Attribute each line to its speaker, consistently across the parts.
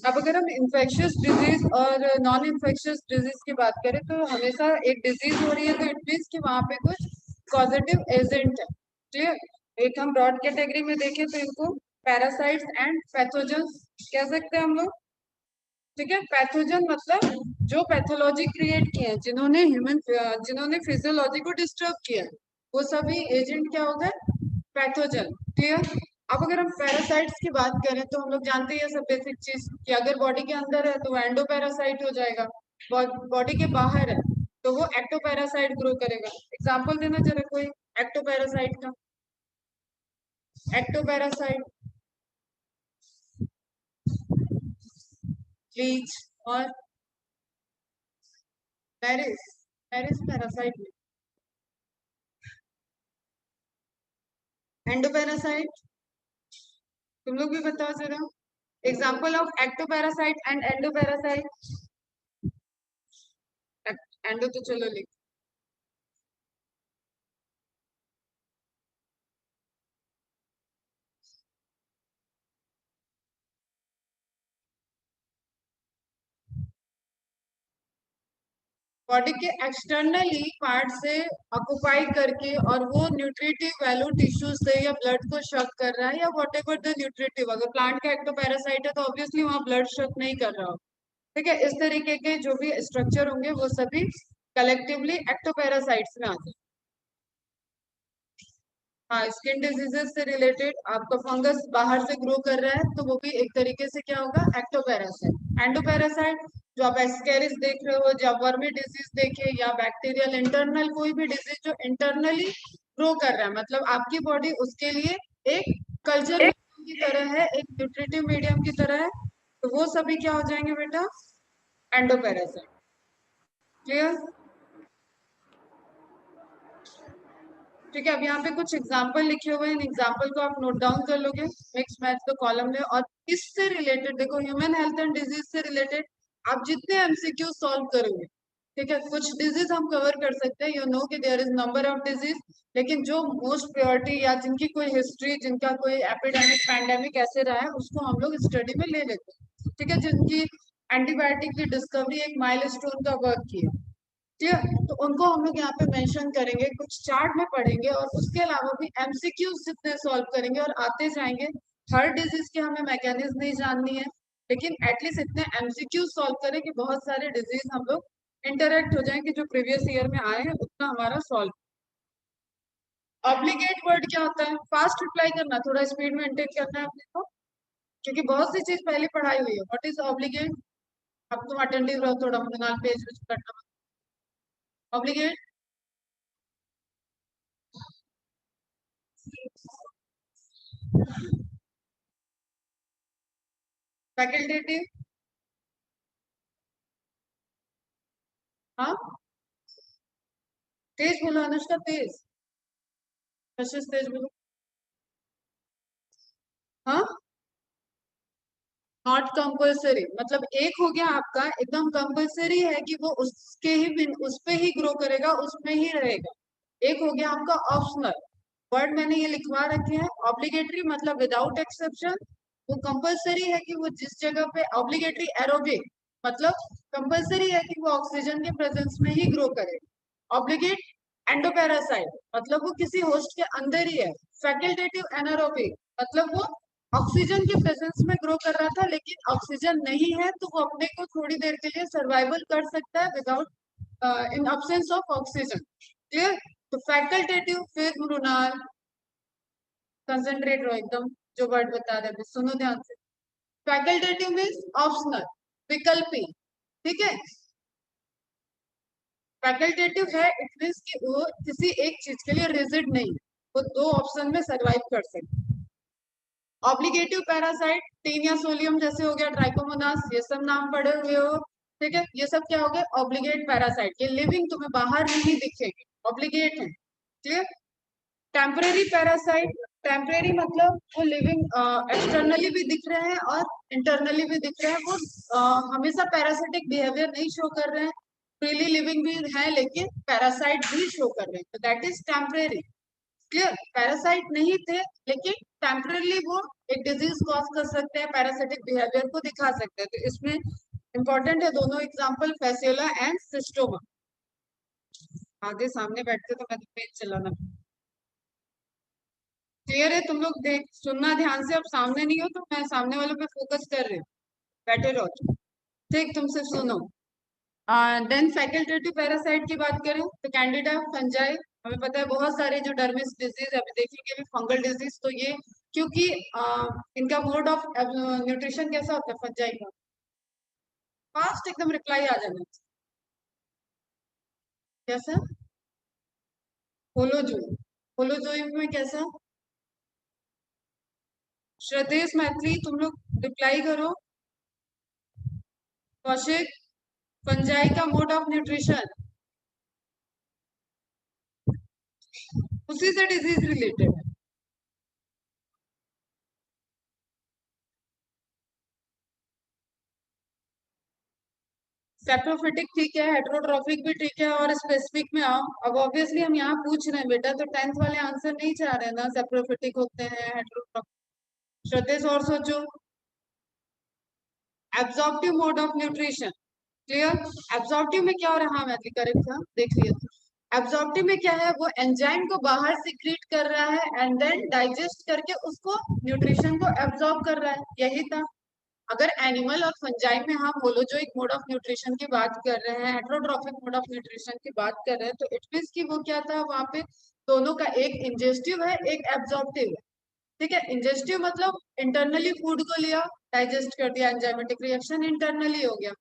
Speaker 1: अब अगर हम इंफेक्शियस डिजीज और नॉन इंफेक्शियस डिजीज की बात करें तो हमेशा एक डिजीज हो रही है तो इट मीन्स कि वहां पे कुछ पॉजिटिव एजेंट है। क्लियर। एक हम ब्रॉड कैटेगरी में देखें तो इनको पैरासाइट्स एंड पैथोजेंस कह सकते हैं हम लोग। ठीक है। पैथोजन मतलब जो पैथोलॉजी क्रिएट किए हैं, जिन्होंने फिजियोलॉजी को डिस्टर्ब किया है, वो सभी एजेंट क्या हो गए? पैथोजन। क्लियर। अब अगर हम पैरासाइट्स की बात करें तो हम लोग जानते हैं सब बेसिक चीज कि अगर बॉडी के अंदर है तो वो एंडोपैरासाइट हो जाएगा, बॉडी के बाहर है तो वो एक्टोपैरासाइट ग्रो करेगा। एग्जाम्पल देना जरा कोई एक्टोपैरासाइट का। एक्टोपैरासाइट लीच और पेरिस। पेरिस पैरासाइट में एंडोपैरासाइट। तुम लोग भी बताओ जरा example of ectoparasite and endoparasite. Endo तो चलो लिख। बॉडी के एक्सटर्नली पार्ट से ऑक्युपाई करके और वो न्यूट्रिटिव वैल्यू टिश्यू से या ब्लड को शक कर रहा है या वॉट एवर द न्यूट्रिटिव। अगर प्लांट का एक्टोपैरासाइट है तो ऑब्वियसली वहां ब्लड शक नहीं कर रहा हो। ठीक है। इस तरीके के जो भी स्ट्रक्चर होंगे वो सभी कलेक्टिवली एक्टोपैरासाइट्स में आते हैं। हाँ, स्किन डिजीजेस से रिलेटेड आपका फंगस बाहर से ग्रो कर रहा है तो वो भी एक तरीके से क्या होगा? एक्टोपैरासाइट। एंडोपैरासाइट जो आप एस्केरिस देख रहे हो या वर्मी डिजीज देखे या बैक्टीरियल इंटरनल कोई भी डिजीज जो इंटरनली ग्रो कर रहा है, मतलब आपकी बॉडी उसके लिए एक कल्चर मीडियम की तरह है, एक न्यूट्रिटिव मीडियम की तरह है, तो वो सभी क्या हो जाएंगे बेटा? एंडोपैरासाइट। क्लियर। ठीक है। अब यहाँ पे कुछ एग्जाम्पल लिखे हुए हैं, इन एग्जाम्पल को आप नोट डाउन कर लोगे मिक्स मैच द कॉलम में। और इससे रिलेटेड देखो, ह्यूमन हेल्थ एंड डिजीज से रिलेटेड आप जितने एमसीक्यू सॉल्व करोगे, ठीक है, कुछ डिजीज हम कवर कर सकते हैं, यू नो कि there is number of disease, लेकिन जो मोस्ट प्रायोरिटी या जिनकी कोई हिस्ट्री, जिनका कोई एपिडेमिक पैंडेमिक ऐसे रहा है, उसको हम लोग स्टडी में ले लेते हैं। ठीक है। जिनकी एंटीबायोटिक की डिस्कवरी एक माइलस्टोन का वर्क किया। ठीक है। तो उनको हम लोग यहाँ पे मेंशन करेंगे, कुछ चार्ट में पढ़ेंगे और उसके अलावा भी एमसीक्यू जितने सॉल्व करेंगे और आते जाएंगे। हर डिजीज की हमें मैकेनिज्म नहीं जाननी है, लेकिन एटलीस्ट इतने एमसीक्यू सॉल्व करें कि बहुत सारे डिजीज हम लोग इंटरेक्ट हो जाएं कि जो प्रीवियस ईयर में आए हैं उतना हमारा सॉल्व। ऑब्लिगेट वर्ड क्या होता है? फास्ट रिप्लाई करना, थोड़ा स्पीड मेंटेन करना है अपने को, क्योंकि बहुत सी चीज पहले पढ़ाई हुई है। What is obligate? अब तुम अटेंटिव रहो थोड़ा, मृणाल पेज करना। Obligate facultative. हाँ, तेज बोलो अनुष्का, तेज। कशिश तेज बोलो। हाँ, नॉट कंपल्सरी मतलब एक हो गया आपका एकदम कंपल्सरी है कि वो उसके ही उस पे ही ग्रो करेगा, उसमें ही रहेगा। एक हो गया आपका ऑप्शनल। वर्ड मैंने ये लिखवा रखे हैं। ऑब्लिगेटरी मतलब विदाउट एक्सेप्शन, वो कंपल्सरी है कि वो जिस जगह पे ऑब्लिगेटरी एरोबिक मतलब कंपल्सरी है कि वो ऑक्सीजन के प्रेजेंस में ही ग्रो करे। ऑब्लिगेट एंडोपैरासाइट मतलब वो किसी होस्ट के अंदर ही है। फैकल्टेटिव एनारोबिक मतलब वो ऑक्सीजन के प्रेजेंस में ग्रो कर रहा था लेकिन ऑक्सीजन नहीं है तो वो अपने को थोड़ी देर के लिए सर्वाइवल कर सकता है without in absence of oxygen. Clear. तो फैकल्टेटिव फिर मृणाल कंसंट्रेट रहो एकदम, जो वर्ड बता रहे थे सुनो ध्यान से। फैकल्टेटिव मीन्स ऑप्शनल, विकल्पी। ठीक है। फैकल्टेटिव है इट मीन्स कि वो किसी एक चीज के लिए रिजिड नहीं, वो दो ऑप्शन में सरवाइव कर सकते। ऑब्लिगेटिव पैरासाइट टीनिया सोलियम जैसे हो गया, ट्राइकोमोनास, ये सब नाम पढ़े हुए हो। ठीक है। ये सब क्या हो गए? Obligate parasite. ये लिविंग तुम्हें बाहर नहीं दिखेंगे, ऑब्लिगेट है। क्लियर। टेम्परेरी पैरासाइट, टेम्परेरी मतलब वो लिविंग एक्सटर्नली भी दिख रहे हैं और इंटरनली भी दिख रहे हैं, वो हमेशा पैरासिटिक बिहेवियर नहीं शो कर रहे हैं, फ्रीली लिविंग भी है लेकिन पैरासाइट भी शो कर रहे हैं, तो that is temporary. Clear, parasite नहीं थे लेकिन टेम्परली वो एक डिजीज कॉज कर सकते हैं, पैरासिटिक बिहेवियर को दिखा सकते हैं। तो इसमें इंपॉर्टेंट है दोनों एग्जांपल, फैसियोला एंड सिस्टोमा। आगे सामने बैठते तो मैं तो पेज चलाना। क्लियर है, तुम लोग देख सुनना ध्यान से, अब सामने नहीं हो तो मैं सामने वालों पे फोकस कर रही हूँ, बैठे रहो। ठीक, तुम सिर्फ सुनो। देन फैकल्टेटिव पैरासाइट की बात करें तो कैंडिडा फंजाई, हमें पता है बहुत सारे जो डर्मिस डिजीज अभी देखेंगे भी फंगल डिजीज, तो ये क्योंकि इनका मोड ऑफ न्यूट्रिशन कैसा होता है फंजाई का, फास्ट एकदम रिप्लाई आ जाना, कैसा होलोजोई, होलोजोई में कैसा, श्रद्धेश मैथिली तुम लोग रिप्लाई करो, कौशिक, फंजाई का मोड ऑफ न्यूट्रिशन उसी से डिजीज रिलेटेड है। सेप्रोफिटिक ठीक है, हेट्रोट्रॉफिक भी ठीक है, और स्पेसिफिक में आओ। अब ऑब्वियसली हम यहाँ पूछ रहे हैं बेटा, तो टेंथ वाले आंसर नहीं चाह रहे हैं ना, सेप्रोफिटिक होते हैं हेट्रोट्रॉफिक। श्रद्धेश और सोचो, absorptive mode of nutrition, clear. Absorptive में क्या हो रहा है, हाँ मैथिली करेक्ट था, देख लिया। एब्जॉर्प्टिव में क्या है, वो एंजाइम को बाहर सीक्रेट कर रहा है एंड देन डाइजेस्ट करके उसको न्यूट्रिशन को एब्जॉर्ब कर रहा है, यही था। अगर एनिमल और फंजाई में हम होलोजोइक मोड ऑफ न्यूट्रिशन की बात कर रहे हैं, हेट्रोट्रॉफिक मोड ऑफ न्यूट्रिशन की बात कर रहे हैं, तो इट मींस कि वो क्या था वहां पे, दोनों का एक इंजेस्टिव है एक एब्जॉर्प्टिव है। ठीक है, इंजेस्टिव मतलब इंटरनली फूड को लिया, डाइजेस्ट कर दिया, एंजाइमेटिक रिएक्शन इंटरनली हो गया,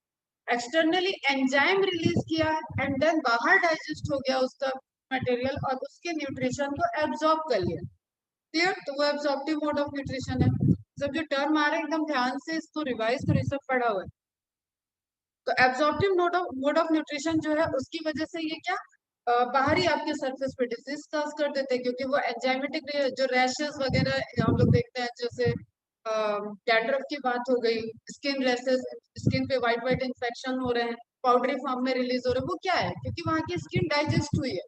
Speaker 1: एक्सटर्नली एंजाइम रिलीज किया एंड देन बाहर डाइजेस्ट हो गया उसका मटेरियल और उसके न्यूट्रिशन को एब्जॉर्ब कर लिया, क्लियर। तो वो एब्जॉर्प्टिव मोड ऑफ न्यूट्रिशन है। सब जो टर्म आ रहा है एकदम ध्यान से इसको रिवाइज करो, सब पढ़ा हुआ है। तो एब्जॉर्प्टिव मोड ऑफ न्यूट्रिशन जो है उसकी वजह से ये क्या, बाहरी आपके सरफेस पे डिजीज कॉज कर देते हैं, क्योंकि वो एंजाइमेटिक जो रैशेस वगैरह हम लोग देखते हैं, जैसे डैंड्रफ की बात हो गई, स्किन रैशेस, स्किन पे व्हाइट व्हाइट इन्फेक्शन हो रहे हैं, पाउडरी फॉर्म में रिलीज हो रहे हैं, वो क्या है, क्योंकि वहां की स्किन डाइजेस्ट हुई है,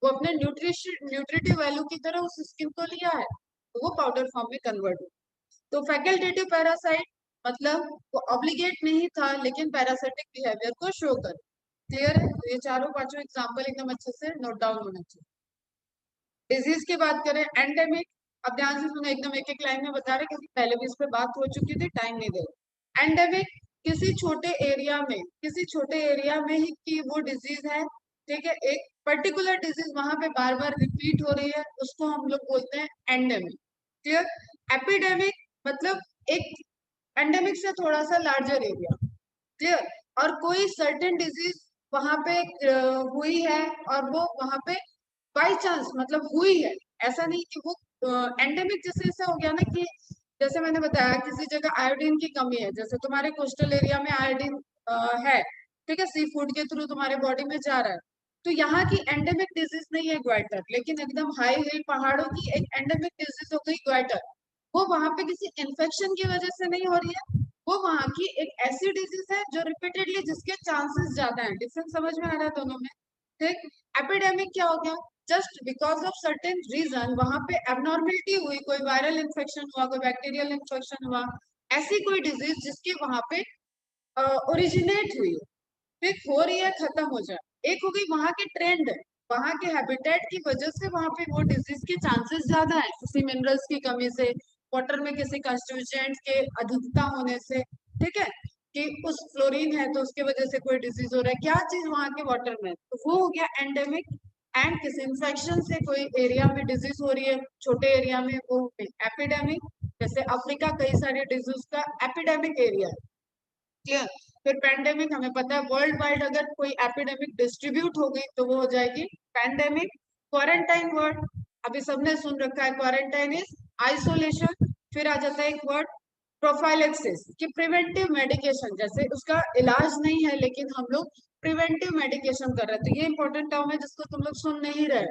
Speaker 1: वो अपने न्यूट्रिटिव वैल्यू की तरह उस स्किन को लिया है, तो वो पाउडर फॉर्म में कन्वर्ट हुआ। तो फैकल्टेटिव पैरासाइट मतलब वो ऑब्लिगेट नहीं था लेकिन पैरासिटिक बिहेवियर को शो कर, क्लियर है। तो ये चारों पांचों एग्जांपल एकदम अच्छे से नोट डाउन होना चाहिए। डिजीज की बात करें, एंडेमिक, अब ध्यान से सुनो, एकदम एक एक लाइन में बता रहे क्योंकि पहले भी इस पे बात हो चुकी थी, टाइम नहीं दे रहे। एंडेमिक किसी छोटे एरिया में ही की वो डिजीज है, ठीक है, एक पर्टिकुलर डिजीज वहां पे बार बार रिपीट हो रही है, उसको हम लोग बोलते हैं एंडेमिक, क्लियर। एपिडेमिक मतलब एक एंडेमिक से थोड़ा सा लार्जर एरिया, क्लियर, और कोई सर्टेन डिजीज वहां पे हुई है और वो वहां पे बाई चांस मतलब हुई है, ऐसा नहीं कि वो एंडेमिक, जैसे ऐसा हो गया ना कि जैसे मैंने बताया किसी जगह आयोडीन की कमी है, जैसे तुम्हारे कोस्टल एरिया में आयोडीन है, ठीक है, सी फूड के थ्रू तुम्हारे बॉडी में जा रहा है, तो यहाँ की एंडेमिक डिजीज नहीं है ग्वाइटर, लेकिन एकदम हाई हिल पहाड़ों की एक एंडेमिक डिजीज हो गई ग्वाइटर, वो वहां पे किसी इन्फेक्शन की वजह से नहीं हो रही है, वो वहां की एक ऐसी डिजीज है जो रिपीटेडली जिसके चांसेस ज्यादा है, डिफरेंस समझ में आ रहा है दोनों में, ठीक। एपिडेमिक क्या हो गया, just because of certain reason वहां पे एबनॉर्मेलिटी हुई, कोई वायरल इन्फेक्शन हुआ, कोई बैक्टीरियल इन्फेक्शन हुआ, ऐसी कोई डिजीज जिसकी वहां पे ओरिजिनेट हुई है, फिर हो रही है, खत्म हो जाए, एक हो गई वहां के ट्रेंड, वहां के हैबिटेट की वजह से वहां पे वो डिजीज के चांसेस ज्यादा है, किसी मिनरल्स की कमी से, वाटर में किसी कंस्टिट्यूएंट के अधिकता होने से, ठीक है, कि उस फ्लोरीन है तो उसके वजह से कोई डिजीज हो रहा है, क्या चीज वहां के वाटर में, तो वो हो गया एंडेमिक। एंड किसी इंफेक्शन से कोई एरिया में डिजीज हो रही है छोटे एरिया में, वो हो गई एपिडेमिक, जैसे अफ्रीका कई सारे डिजीज का एपिडेमिक एरिया है, क्लियर। फिर पैंडेमिक, हमें पता है वर्ल्ड वाइड अगर कोई एपिडेमिक डिस्ट्रीब्यूट हो गई तो वो हो जाएगी पैंडेमिक। क्वारंटाइन वर्ड अभी सबने सुन रखा है, क्वारंटाइन इज आइसोलेशन। फिर आ जाता है एक वर्ड प्रोफाइलेक्सिस, कि प्रिवेंटिव मेडिकेशन, जैसे उसका इलाज नहीं है लेकिन हम लोग प्रिवेंटिव मेडिकेशन कर रहे थे, ये इंपॉर्टेंट टर्म है जिसको तुम लोग सुन नहीं रहे,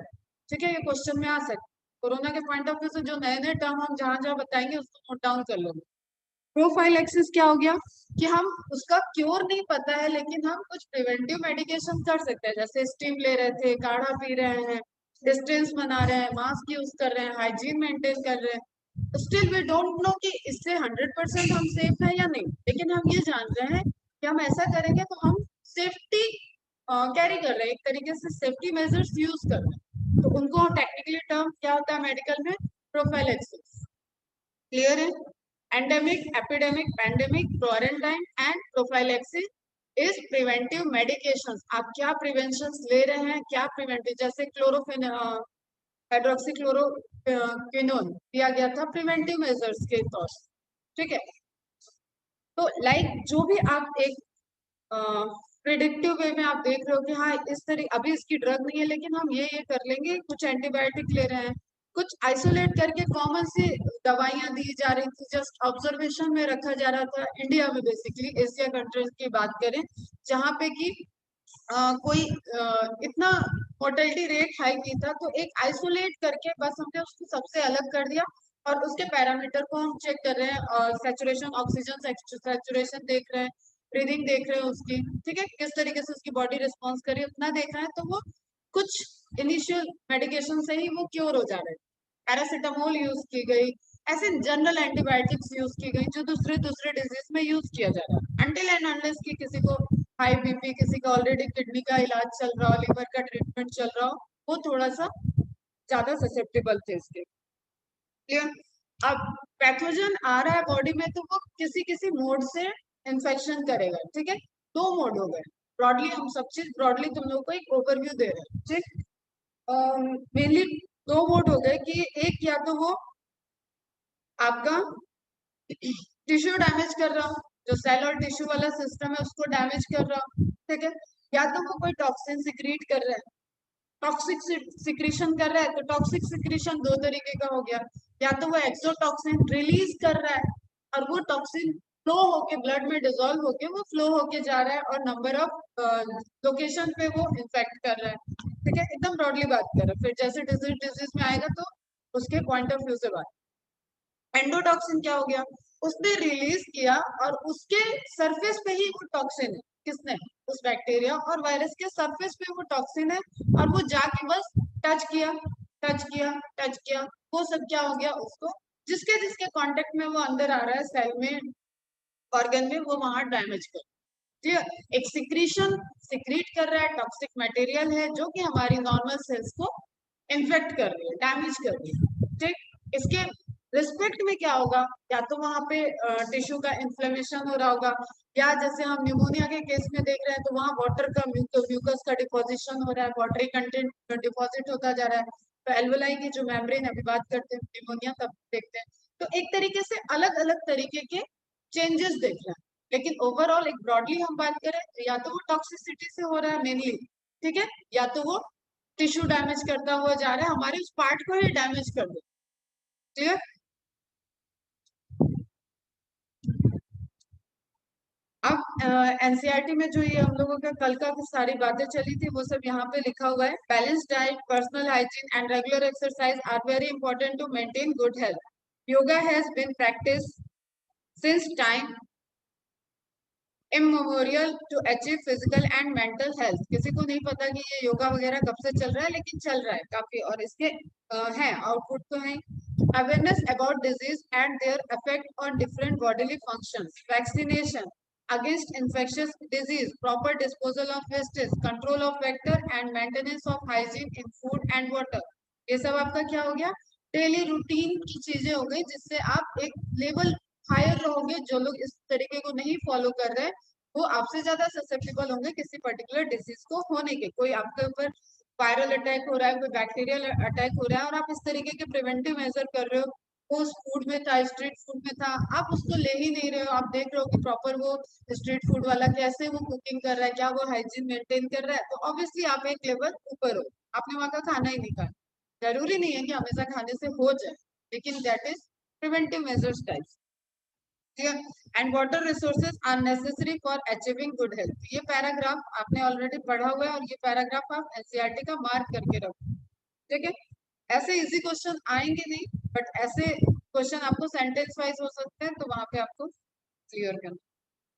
Speaker 1: ठीक है, ये क्वेश्चन में आ सकता है। कोरोना के पॉइंट ऑफ व्यू से जो नए नए टर्म हम जहां जहां बताएंगे उसको नोट डाउन कर लो। प्रोफाइलेक्सिस क्या हो गया, कि हम उसका क्योर नहीं पता है लेकिन हम कुछ प्रिवेंटिव मेडिकेशन कर सकते हैं, जैसे स्टीम ले रहे थे, काढ़ा पी रहे हैं, डिस्टेंस बना रहे हैं, मास्क यूज कर रहे हैं, हाइजीन मेंटेन कर रहे हैं, स्टिल वी डोंट नो कि इससे 100% हम सेफ है या नहीं, लेकिन हम ये जान रहे हैं कि हम ऐसा करेंगे तो हम सेफ्टी कैरी कर रहे हैं, एक तरीके से सेफ्टी मेजर्स यूज कर रहे हैं। तो उनको टेक्निकली टर्म क्या होता है मेडिकल में, प्रोफाइलैक्सिस। क्लियर है? Endemic, epidemic, pandemic, quarantine and prophylaxis is preventive medications. आप क्या प्रिवेंशंस ले रहे हैं, क्या प्रिवेंटिव, जैसे क्लोरोफिन, हाइड्रोक्सीक्लोरोक्विनोन दिया गया था प्रिवेंटिव मेजर्स के तौर पर, ठीक है। तो लाइक जो भी आप एक प्रिडिक्टिव वे में आप देख रहे हो कि हाँ इस तरह अभी इसकी ड्रग नहीं है लेकिन हम ये कर लेंगे, कुछ एंटीबायोटिक ले रहे हैं, कुछ आइसोलेट करके कॉमन सी दवाइयां दी जा रही थी, जस्ट ऑब्जर्वेशन में रखा जा रहा था इंडिया में, बेसिकली एशिया कंट्रीज की बात करें जहाँ पे कि कोई इतना मोर्टेलिटी रेट हाई नहीं था, तो एक आइसोलेट करके बस हमने उसको सबसे अलग कर दिया और उसके पैरामीटर को हम चेक कर रहे हैं, और सेचुरेशन, ऑक्सीजन सेचुरेशन देख रहे हैं, ब्रीदिंग देख रहे हैं उसकी, ठीक है, किस तरीके से उसकी बॉडी रिस्पॉन्स कर रही है उतना देख रहे हैं, तो वो कुछ इनिशियल मेडिकेशन से ही वो क्योर हो जा रहे हैं। पैरासिटामोल यूज की गई, ऐसे जनरल एंटीबायोटिक्स यूज की गई जो दूसरे दूसरे डिजीज में यूज किया जा रहा है, अनटिल एंड अनलेस की किसी को हाई बीपी, किसी का ऑलरेडी किडनी का इलाज चल रहा हो, लिवर का ट्रीटमेंट चल रहा हो, वो थोड़ा सा ज्यादा ससेप्टेबल थे इसके। क्लियर? अब पैथोजन आ रहा है बॉडी में तो वो किसी किसी मोड से इन्फेक्शन करेगा, ठीक है। दो मोड हो गए ब्रॉडली, हम सब चीज ब्रॉडली तुम लोग को एक ओवरव्यू दे रहे हैं, ठीक। मेनली दो मोड हो गए कि एक या तो वो आपका टिश्यू डैमेज कर रहा हूँ, जो सेल और टिश्यू वाला सिस्टम है उसको डैमेज कर रहा हूँ, ठीक है। या तो वो कोई टॉक्सिन सिक्रीट कर रहा है, टॉक्सिक सिक्रीशन कर रहा है, तो टॉक्सिक सिक्रीशन दो तरीके का हो गया, या तो वो एक्सोटॉक्सिन रिलीज कर रहा है और वो टॉक्सिन फ्लो होके ब्लड में डिसॉल्व होके वो फ्लो होके जा रहा है और नंबर ऑफ लोकेशन पे वो इन्फेक्ट कर रहा है, ठीक है। एकदम ब्रॉडली बात कर रहे हैं, फिर जैसे डिजीज में आएगा तो उसके पॉइंट ऑफ व्यू से बात। एंडोटॉक्सिन क्या हो गया, उसने रिलीज किया और उसके सरफेस पे ही वो टॉक्सिन है, किसने, उस बैक्टीरिया और वायरस के सरफेस पे वो टॉक्सिन है और वो जाके बस टच किया, टच किया, टच किया, वो सब क्या हो गया, उसको जिसके जिसके कांटेक्ट में वो अंदर आ रहा है सेल में, ऑर्गन में, वो वहां डैमेज कर, ठीक है। एक सिक्रीशन सिक्रीट कर रहा है, टॉक्सिक मटेरियल है जो कि हमारी नॉर्मल सेल्स को इन्फेक्ट कर रही है, डैमेज कर रही है, ठीक। इसके रिस्पेक्ट में क्या होगा, या तो वहां पे टिश्यू का इन्फ्लेमेशन हो रहा होगा, या जैसे हम न्यूमोनिया के केस में देख रहे हैं तो वहां वाटर का म्यूकस का डिपोजिशन हो रहा है, वाटरी कंटेंट डिपॉजिट होता जा रहा है, तो एल्वोलाई की जो मेम्ब्रेन, अभी बात करते हैं न्यूमोनिया तब देखते हैं, तो एक तरीके से अलग अलग तरीके के चेंजेस देख रहे हैं, लेकिन ओवरऑल एक ब्रॉडली हम बात करें तो या तो वो टॉक्सिसिटी से हो रहा है मेनली, ठीक है, या तो वो टिश्यू डैमेज करता हुआ जा रहा है, हमारे उस पार्ट को ही डैमेज कर दे, क्लियर। अब एनसीईआरटी में जो ये हम लोगों का कल का कुछ सारी बातें चली थी वो सब यहाँ पे लिखा हुआ है। Balance diet, personal hygiene and regular exercise are very important to maintain good health. Yoga has been practice since time immemorial to achieve physical and mental health. किसी को नहीं पता कि ये योगा वगैरह कब से चल रहा है, लेकिन चल रहा है काफी, और इसके हैं आउटपुट तो है। Awareness about disease and their effect on different bodily functions, vaccination against infectious disease, proper disposal of wastes, control of vector and maintenance of hygiene in food and water। ये सब आपका क्या हो गया, डेली रूटीन की चीजें हो गई जिससे आप एक लेवल हायर रहोगे। जो लोग इस तरीके को नहीं फॉलो कर रहे हैं वो आपसे ज्यादा ससेप्टेबल होंगे किसी पर्टिकुलर डिजीज को होने के। कोई आपके ऊपर वायरल अटैक हो रहा है, कोई बैक्टीरियल अटैक हो रहा है और आप इस तरीके के प्रिवेंटिव मेजर कर रहे हो, वो उस फूड में था, स्ट्रीट फूड में था, आप उसको ले ही नहीं रहे हो, आप देख रहे हो कि प्रॉपर वो स्ट्रीट फूड वाला कैसे वो कुकिंग कर रहा है, क्या वो हाइजीन मेंटेन कर रहा है, तो ऑब्वियसली आप एक लेवल ऊपर हो, आपने वहां का खाना ही नहीं खाया। जरूरी नहीं है कि हमेशा खाने से हो जाए, लेकिन that is preventive measures type. And water resources are necessary for achieving good health. ये पैराग्राफ आपने ऑलरेडी पढ़ा हुआ है और ये पैराग्राफ आप एनसीईआरटी का मार्क करके रखो, ठीक है। ऐसे इजी क्वेश्चन आएंगे नहीं, बट ऐसे क्वेश्चन आपको सेंटेंस वाइज हो सकते हैं, तो वहां पे आपको क्लियर करना।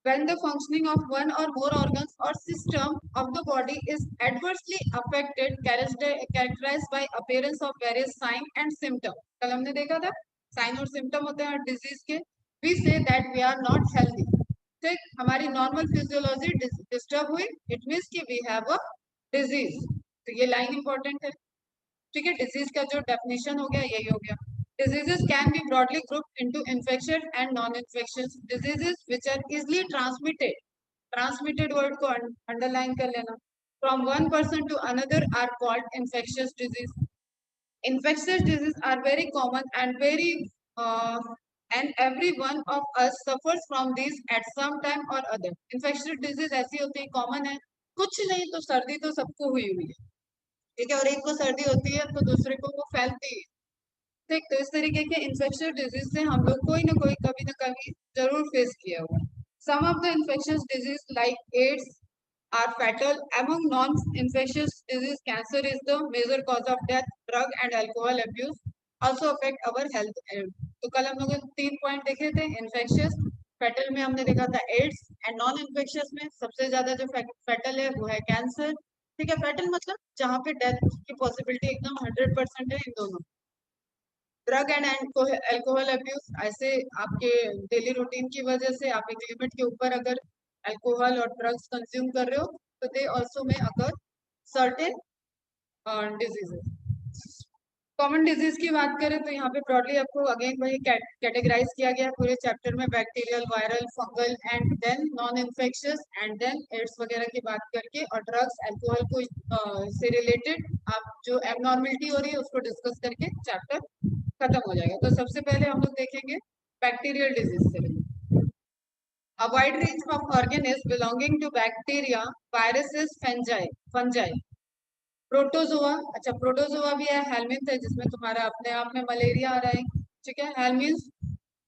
Speaker 1: when the functioning of one or more organs or system of the body is adversely affected, characterized by appearance of various sign and symptom. कल हमने देखा था साइन और सिम्टम होते हैं डिजीज के. We say that we are not healthy. ठीक, हमारी नॉर्मल फिजियोलॉजी डिस्टर्ब हुई, इट मीन्स कि वी हैव अ डिजीज. तो ये लाइन इंपॉर्टेंट है. ठीक है, डिजीज का जो डेफिनेशन हो गया यही हो गया. Diseases can be broadly grouped into infectious and non-infectious diseases which are easily transmitted. Transmitted word को underline कर लेना. From one person to another are called infectious disease. Infectious diseases are very common and every one of us suffers from these at some time or other. Infectious disease ऐसी होती है, common है. कुछ नहीं तो सर्दी तो सबको हुई हुई है. ठीक है, और एक को सर्दी होती है तो दूसरे को वो फैलती है. ठीक, तो इस तरीके के इन्फेक्शियस डिजीज से हम लोग कोई ना कोई कभी ना कभी जरूर फेस किया हुआ. Some of the infectious disease like AIDS are fatal. Among non-infectious disease, cancer is the major cause of death. Drug and alcohol abuse also affect our health. तो कल हम लोगों ने 3 पॉइंट देखे थे. इन्फेक्शियस, फैटल में हमने देखा था एड्स, एंड नॉन इन्फेक्शियस में सबसे ज्यादा जो फैटल है वो है कैंसर. ठीक है, फैटल मतलब जहाँ पे डेथ की पॉसिबिलिटी एकदम 100% है इन दोनों. ड्रग एंड अल्कोहल अब्यूज, ऐसे आपके डेली रूटीन की वजह से आप एक लिमिट के ऊपर अगर अल्कोहल और ड्रग्स कंज्यूम कर रहे हो तो दे ऑल्सो में अगर सर्टेन डिजीजेस. कॉमन डिजीज की बात करें तो यहाँ पे ब्रॉडली आपको अगेन वही कैटेगराइज किया गया पूरे चैप्टर में, bacterial, viral, fungal and then non infectious and then AIDS वगैरह की बात करके, और ड्रग्स अल्कोहल को से रिलेटेड आप जो एबनॉर्मलिटी हो रही है उसको डिस्कस करके चैप्टर खत्म हो जाएगा. तो सबसे पहले हम लोग देखेंगे बैक्टीरियल डिजीज से. A wide range of organisms belonging to bacteria, viruses, fungi. Protozoa, अच्छा प्रोटोजोआ भी है. हेलमिंथ है जिसमें तुम्हारा अपने आप में मलेरिया आ रहा है. ठीक है, helminth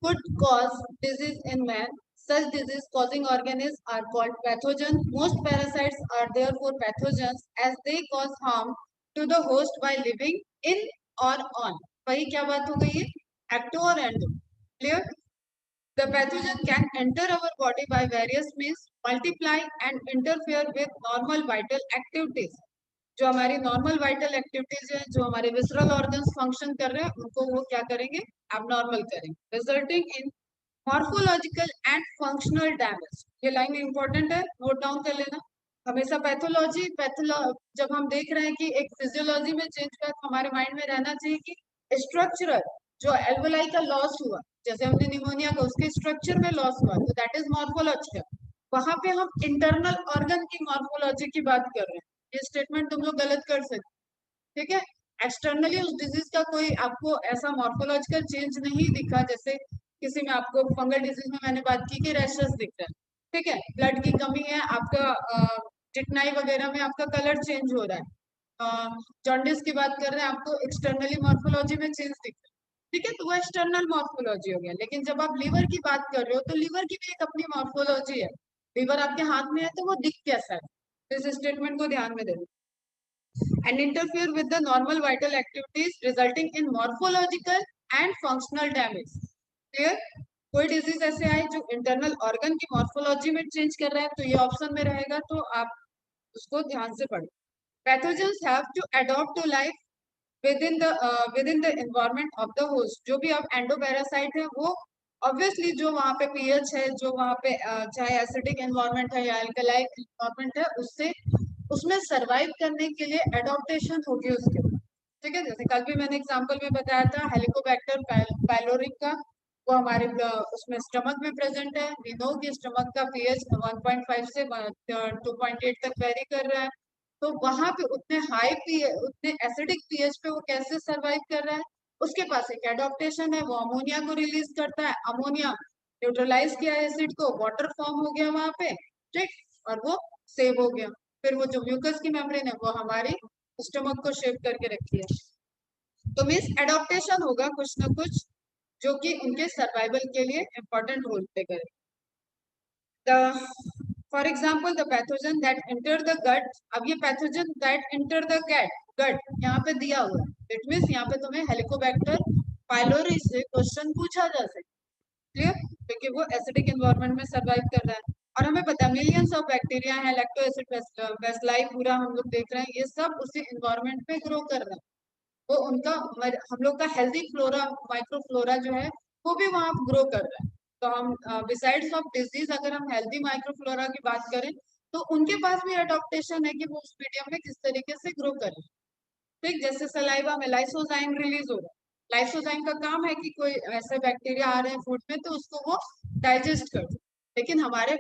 Speaker 1: could cause disease in man. Such disease causing organisms are called pathogens. Most parasites are therefore pathogens as they cause harm to the host by living in or on. वही क्या बात हो गई है, एक्टो और endo. Clear. The pathogen can enter our body by various means, multiply and interfere with normal vital activities. जो हमारी normal vital activities है, जो हमारे विसरल ऑर्गन्स फंक्शन कर रहे हैं, उनको वो क्या करेंगे, एबनॉर्मल करेंगे, resulting in morphological and functional damage. ये लाइन इंपॉर्टेंट है, नोट डाउन कर लेना. हमेशा पैथोलॉजी जब हम देख रहे हैं कि एक फिजियोलॉजी में चेंज हुआ तो हमारे माइंड में रहना चाहिए कि स्ट्रक्चरल जो एल्वोलाई का लॉस हुआ, जैसे हमने निमोनिया का उसके स्ट्रक्चर में लॉस हुआ, तो दैट इज मॉर्फोलॉजिकल. वहां पे हम इंटरनल ऑर्गन की मॉर्फोलॉजी की बात कर रहे हैं. ये स्टेटमेंट तुम लोग गलत कर सकते. ठीक है, एक्सटर्नली उस डिजीज का कोई आपको ऐसा मॉर्फोलॉजिकल चेंज नहीं दिखा. जैसे किसी में आपको फंगल डिजीज में मैंने बात की कि रैशेस दिख रहा है. ठीक है, ब्लड की कमी है, आपका चिकनाई वगैरह में आपका कलर चेंज हो रहा है. जॉन्डिस की बात कर रहे हैं, आपको एक्सटर्नली मॉर्फोलॉजी में चेंज दिख रहा है. ठीक है, तो वो एक्सटर्नल मॉर्फोलॉजी हो गया. लेकिन जब आप लीवर की बात कर रहे हो तो लीवर की भी एक अपनी मॉर्फोलॉजी है. लीवर आपके हाथ में है तो वो दिख कैसा है, तो इस स्टेटमेंट को ध्यान में देना. And interfere with the normal vital activities resulting in morphological and functional damage. Clear? कोई डिजीज ऐसे आए जो इंटरनल ऑर्गन की मॉर्फोलॉजी में चेंज कर रहा है तो ये ऑप्शन में रहेगा, तो आप उसको ध्यान से पढ़ो. Pathogens have to adopt to life within the environment of the host. जो भी आप एंडोपैरासाइट है वो ऑब्वियसली जो वहाँ पे पीएच है, जो वहाँ पे चाहे एसिडिक एनवायरनमेंट है या अल्कलाइक एनवायरनमेंट है, उससे उसमें सरवाइव करने के लिए एडॉप्टेशन होगी उसके. ठीक है, जैसे कल भी मैंने एग्जांपल में बताया था हेलिकोबैक्टर पाइलोरी का, वो हमारे उसमें स्टमक में प्रेजेंट है. वी नो कि स्टमक का पीएच 1.5 से 2.8 तक वेरी कर रहा है. तो वहां पे उतने हाई पीएच, उतने एसिडिक पीएच पे वो कैसे सरवाइव कर रहा है, उसके पास एक एडॉप्टेशन है. वो अमोनिया को रिलीज करता है, अमोनिया न्यूट्रलाइज किया एसिड को, वाटर फॉर्म हो गया वहां पे. ठीक, और वो सेव हो गया. फिर वो जो म्यूकस की मेम्ब्रेन है वो हमारी स्टमक को शेप करके रखी है. तो मीन्स एडॉप्टेशन होगा कुछ ना कुछ जो कि उनके सर्वाइवल के लिए इंपॉर्टेंट रोल प्ले करे. For example the pathogen that enter the gut. अब ये pathogen that enter the gut यहाँ पे दिया हुआ है. इट मीन्स यहाँ पे तुम्हें हेलिकोबैक्टर पाइलोरी से क्वेश्चन पूछा जा सकता है. क्लियर, क्योंकि वो एसिडिक एनवायरनमेंट में सर्वाइव कर रहा है. और हमें पता है मिलियंस ऑफ बैक्टीरिया है, लैक्टो एसिड बेसिलाई पूरा हम लोग देख रहे हैं, ये सब उसी इन्वायरमेंट में ग्रो कर रहे हैं। वो उनका हम लोग का हेल्दी फ्लोरा माइक्रो फ्लोरा जो है वो भी वहाँ ग्रो कर रहा है। तो हम बिसाइड्स ऑफ डिजीज अगर हम हेल्दी माइक्रो फ्लोरा की बात करें तो उनके पास भी अडॉप्टेशन है कि वो उस मीडियम में किस तरीके से ग्रो कर रहे हैं। ठीक, जैसे सलाइवा में लाइसोजाइम रिलीज हो रहा है, लाइसोजाइम का काम है कि कोई ऐसे बैक्टीरिया आ रहे हैं फूड में तो उसको वो डाइजेस्ट कर दे। लेकिन हमारे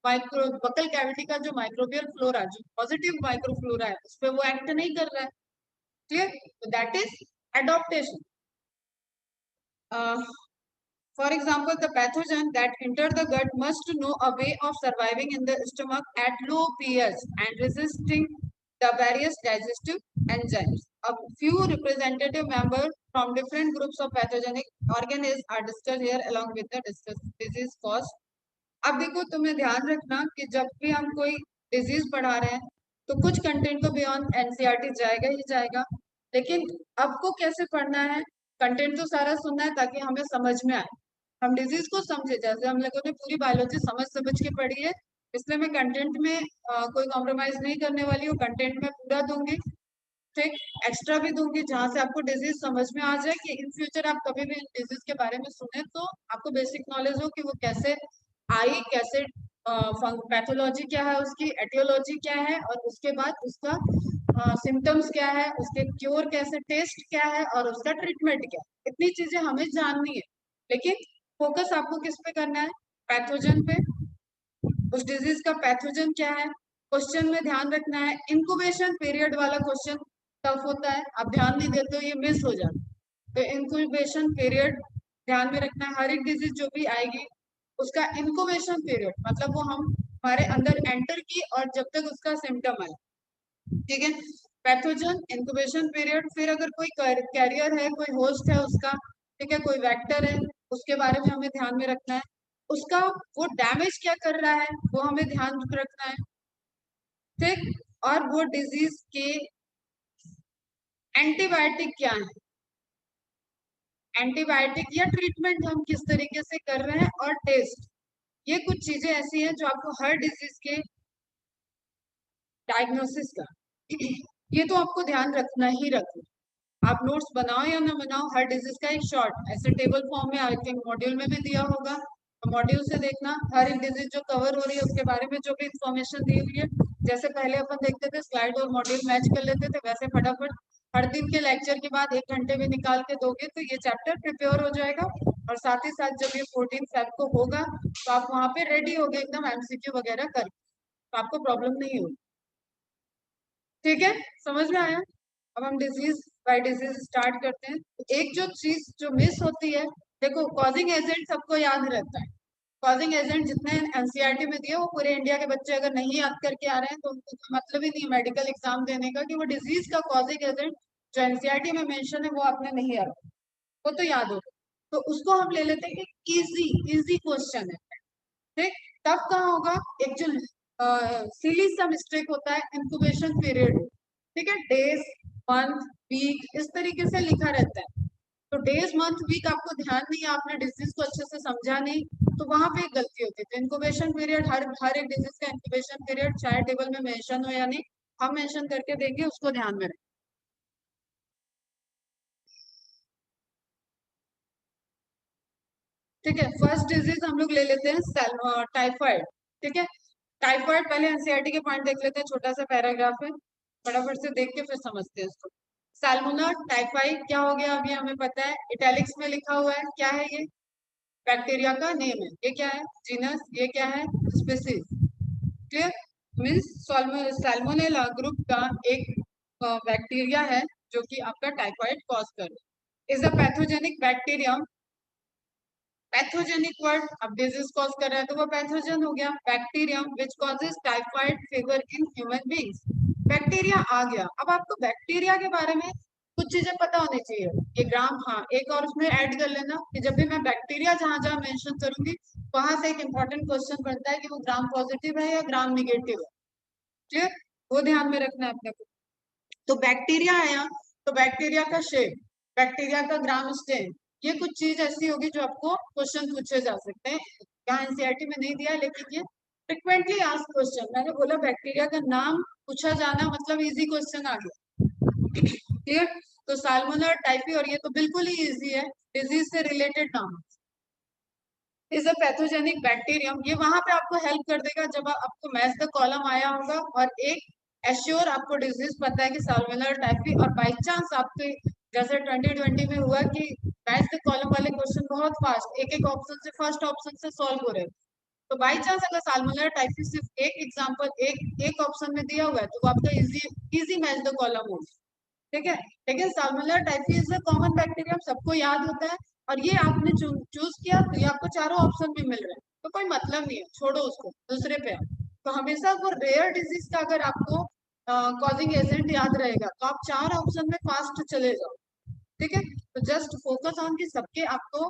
Speaker 1: माइक्रो बकल कैविटी का जो माइक्रोबियल फ्लोरा, जो पॉजिटिव माइक्रो फ्लोरा है, उस पर वो एक्ट नहीं कर रहा है। Clear? That is adaptation. For example, the pathogen that enter the gut must know a way of surviving in the stomach at low pH and resisting the various digestive enzymes. A few representative members from different groups of pathogenic organisms are discussed here along with the disease cause. अब देखो, तुम्हें ध्यान रखना कि जब भी हम कोई डिजीज पढ़ा रहे हैं तो कुछ कंटेंट तो बियॉन्ड एनसीईआरटी जाएगा ही जाएगा, लेकिन आपको कैसे पढ़ना है, कंटेंट तो सारा सुनना है ताकि हमें समझ में आए, हम डिजीज को समझे। जैसे हम लोगों ने पूरी बायोलॉजी समझ समझ के पढ़ी है, इसलिए मैं कंटेंट में कोई कॉम्प्रोमाइज नहीं करने वाली हूँ, कंटेंट में पूरा दूंगी। ठीक, एक्स्ट्रा भी दूंगी जहां से आपको डिजीज समझ में आ जाए कि इन फ्यूचर आप कभी भी डिजीज के बारे में सुने तो आपको बेसिक नॉलेज हो कि वो कैसे आई, कैसे पैथोलॉजी क्या है, उसकी एटियोलॉजी क्या है, और उसके बाद उसका सिम्टम्स क्या है, उसके क्योर कैसे, टेस्ट क्या है, और उसका ट्रीटमेंट क्या है। इतनी चीजें हमें जाननी है, लेकिन फोकस आपको किस पे करना है? पैथोजन पे। उस डिजीज का पैथोजन क्या है, क्वेश्चन में ध्यान रखना है। इंक्यूबेशन पीरियड वाला क्वेश्चन टफ होता है, आप ध्यान नहीं देते हो ये मिस हो जाता है। तो इंक्यूबेशन पीरियड ध्यान में रखना है। हर एक डिजीज जो भी आएगी उसका इंक्यूबेशन पीरियड मतलब वो हम हमारे अंदर एंटर की और जब तक उसका सिम्टम आए। ठीक है, पैथोजन, इंक्यूबेशन पीरियड, फिर अगर कोई कैरियर है, कोई होस्ट है उसका, ठीक है, कोई वेक्टर है, उसके बारे में हमें ध्यान में रखना है। उसका वो डैमेज क्या कर रहा है वो हमें ध्यान रखना है। ठीक, और वो डिजीज के एंटीबायोटिक क्या है, एंटीबायोटिक या ट्रीटमेंट हम किस तरीके से कर रहे हैं, और टेस्ट। ये कुछ चीजें ऐसी हैं जो आपको हर डिजीज के डायग्नोसिस का ये तो आपको ध्यान रखना ही रखना। आप नोट्स बनाओ या ना बनाओ, हर डिजीज का एक शॉर्ट ऐसे टेबल फॉर्म में आई थिंक मॉड्यूल में भी दिया होगा, तो मॉड्यूल से देखना हर एक डिजीज जो कवर हो रही है उसके बारे में जो भी इंफॉर्मेशन दी हुई है। जैसे पहले अपन देखते थे स्लाइड और मॉड्यूल मैच कर लेते थे, वैसे फटाफट हर दिन के लेक्चर के बाद 1 घंटे भी निकाल के दोगे तो ये चैप्टर प्रिपेयर हो जाएगा। और साथ ही साथ जब ये 14 फेब को होगा तो आप वहाँ पे रेडी हो गए एकदम एमसीक्यू वगैरह कर, तो आपको प्रॉब्लम नहीं होगी। ठीक है, समझ में आया? अब हम डिजीज बाय डिजीज स्टार्ट करते हैं। तो एक जो चीज जो मिस होती है, देखो कॉजिंग एजेंट सबको याद रहता है, कॉजिंग एजेंट जितने एनसीईआरटी में दिए वो पूरे इंडिया के बच्चे अगर नहीं याद करके आ रहे हैं तो उनको कोई मतलब ही नहीं मेडिकल एग्जाम देने का कि वो डिजीज का कॉजिंग एजेंट जो एनसीईआरटी में मेंशन है वो आपने नहीं याद, वो तो याद होगा। तो उसको हम ले लेते हैं कि इजी इजी क्वेश्चन है। ठीक, तब कहाँ होगा, एक जो सिली सा मिस्टेक होता है इंक्यूबेशन पीरियड। ठीक है, डेज, मंथ, वीक इस तरीके से लिखा रहता है। तो डेज मंथ वीक आपको ध्यान नहीं है, आपने डिजीज को अच्छे से समझा नहीं, तो वहां पे एक गलती होती है। तो इंक्यूबेशन पीरियड हर एक डिजीज का इंक्यूबेशन पीरियड चाहे टेबल में मेंशन हो या नहीं, हम मेंशन करके देंगे, उसको ध्यान में रखें। ठीक है, फर्स्ट डिजीज हम लोग ले लेते हैं टाइफाइड। ठीक है, टाइफाइड पहले एनसीईआरटी के पॉइंट देख लेते हैं, छोटा सा पैराग्राफ है, फटाफट से देख के फिर समझते हैं इसको। सैल्मोना टाइफाइड क्या हो गया, अभी हमें पता है, इटैलिक्स में लिखा हुआ है, क्या है ये? बैक्टीरिया का नेम है। ये क्या है? जीनस। ये क्या है? Species. Clear? Means salmonella group का एक बैक्टीरिया है जो कि आपका टाइफाइड कॉज कर is a pathogenic bacterium. Pathogenic word, अब डिजीज कॉज कर रहा है तो वो पैथोजन हो गया। Bacterium which causes typhoid fever in human beings. Bacteria आ गया। अब आपको बैक्टीरिया के बारे में कुछ चीजें पता होनी चाहिए। ये ग्राम, हाँ एक और उसमें ऐड कर लेना कि जब भी मैं बैक्टीरिया जहां जहां मेंशन करूंगी वहां से एक इंपॉर्टेंट क्वेश्चन बनता है कि वो ग्राम पॉजिटिव है या ग्राम निगेटिव है। क्लियर? वो ध्यान में रखना है अपने को। तो बैक्टीरिया आया, तो बैक्टीरिया का शेप, बैक्टीरिया का ग्राम स्टेन, ये कुछ चीज ऐसी होगी जो आपको क्वेश्चन पूछे जा सकते हैं। यहाँ एनसीईआरटी में नहीं दिया है लेकिन ये फ्रिक्वेंटली आस्क्ड क्वेश्चन, मैंने बोला बैक्टीरिया का नाम पूछा जाना मतलब इजी क्वेश्चन आ गया। क्लियर? तो साल्मोनेला टाइफी, और ये तो बिल्कुल ही इजी है, डिजीज से रिलेटेड नाम इज अ पैथोजेनिक बैक्टीरियम। ये वहां पे आपको हेल्प कर देगा जब आपको मैच द कॉलम आया होगा और एक एश्योर आपको डिजीज पता है कि साल्मोनेला टाइफी, और बाई चांस आपके जैसे 2020 में हुआ कि मैच द कॉलम वाले क्वेश्चन बहुत फास्ट एक एक ऑप्शन से फर्स्ट ऑप्शन से सॉल्व हो रहे हैं, तो बाई चांस अगर साल्मोनेला टाइफी सिर्फ एक एग्जांपल एक एक ऑप्शन में दिया हुआ है तो वो आपका easy easy match the column होगा। ठीक है, लेकिन salmonella typhi is a common bacteria, सबको याद होता है, और ये आपने चूज किया तो ये आपको चारों ऑप्शन भी मिल रहे हैं, तो कोई मतलब नहीं है, छोड़ो उसको, दूसरे पे तो हमेशा वो रेयर डिजीज का अगर आपको कॉजिंग एजेंट याद रहेगा तो आप चार ऑप्शन में फास्ट चले जाओ। ठीक है, तो जस्ट फोकस ऑन कि सबके आपको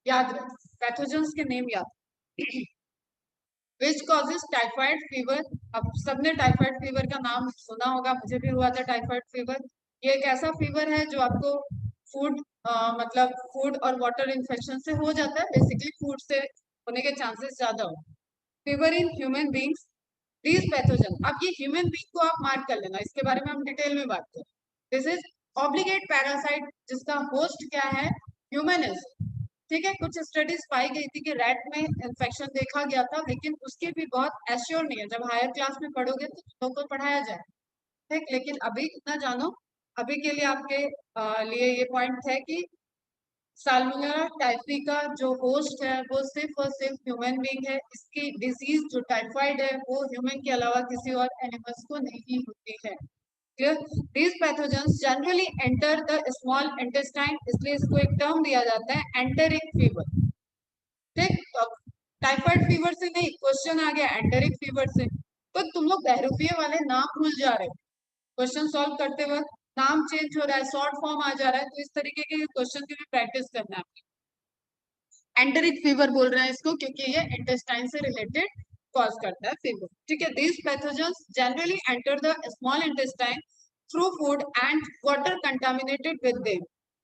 Speaker 1: याद रहे पैथोजेंस के नेम याद। विच कॉजेज टाइफाइड फीवर, अब सबने टाइफाइड फीवर का नाम सुना होगा, मुझे भी हुआ था टाइफाइड फीवर। ये एक ऐसा फीवर है जो आपको फूड मतलब फूड और वाटर इन्फेक्शन से हो जाता है, बेसिकली फूड से होने के चांसेस ज्यादा हो। Fever in human beings, these pathogen, अब ये ह्यूमन बींग को आप मार्क कर लेना, इसके बारे में हम डिटेल में बात करें। दिस इज ऑब्लिगेट पैरासाइट जिसका होस्ट क्या है, ह्यूमन इज। ठीक है, कुछ स्टडीज पाई गई थी कि रैट में इन्फेक्शन देखा गया था, लेकिन उसके भी बहुत एश्योर नहीं है, जब हायर क्लास में पढ़ोगे तो लोगों को पढ़ाया जाए। ठीक, लेकिन अभी इतना जानो, अभी के लिए आपके लिए ये पॉइंट है कि साल्मोनेला टाइफी का जो होस्ट है वो सिर्फ और सिर्फ ह्यूमन बींग है, इसकी डिजीज जो टाइफाइड है वो ह्यूमन के अलावा किसी और एनिमल्स को नहीं होती है। These pathogens generally enter the small intestine, इसलिए इसको एक टर्म दिया जाता है एंटेरिक फीवर। ठीक, तो टाइफाइड फीवर से नहीं, क्वेश्चन आ गया एंटेरिक फीवर से, तो तुम लोग बहरूपीय वाले नाम भूल जा रहे हो, क्वेश्चन सॉल्व करते वक्त नाम चेंज हो रहा है, शॉर्ट फॉर्म आ जा रहा है, तो इस तरीके के क्वेश्चन की भी प्रैक्टिस करना है। एंटेरिक फीवर बोल रहे हैं इसको क्योंकि ये इंटेस्टाइन से रिलेटेड कॉज करता है फीवर। ठीक है, these pathogens generally enter the small intestine through food and water contaminated with them,